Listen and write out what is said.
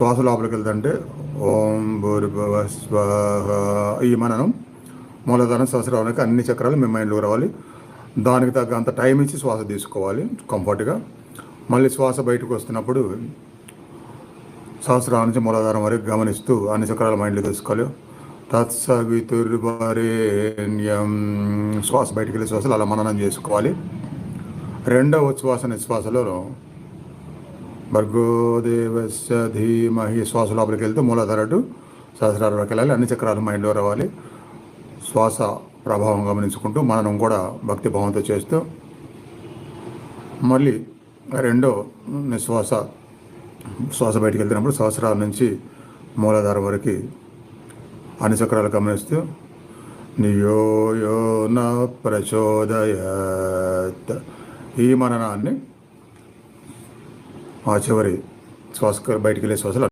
శ్వాస లోపలికి వెళ్తుంటే ఓం భూర్భువ స్వాహ ఈ మననం మూలధనం సహస్రానికి అన్ని చక్రాలు మీ మైండ్లో రావాలి. దానికి తగ్గ అంత టైం ఇచ్చి శ్వాస తీసుకోవాలి కంఫర్ట్గా. మళ్ళీ శ్వాస బయటకు వస్తున్నప్పుడు సహస్రాల నుంచి మూలాధారం వరకు గమనిస్తూ అన్ని చక్రాల మైండ్లో తీసుకోవాలి. తత్సవితుర్వరేణ్యం శ్వాస బయటికి వెళ్ళే శ్వాసలు అలా మననం చేసుకోవాలి. రెండవ ఉచ్ఛ్వాస నిశ్వాసలో భర్గోదేవస్య ధీమహి శ్వాస లోపలికి వెళ్తే మూలాధారటు సహస్రాలకు వెళ్ళాలి. అన్ని చక్రాలు మైండ్లో రావాలి. శ్వాస ప్రభావం గమనించుకుంటూ మననం కూడా భక్తి భావంతో చేస్తూ మళ్ళీ రెండో శ్వాస బయటికి వెళ్తున్నప్పుడు సహస్రాల నుంచి మూలాధారం వరకు అన్ని చక్రాలు గమనిస్తూ నియో యో న ప్రచోదయత్ ఈ మననాన్ని ఆ చివరి శ్వాస బయటికి వెళ్ళే శ్వాసలు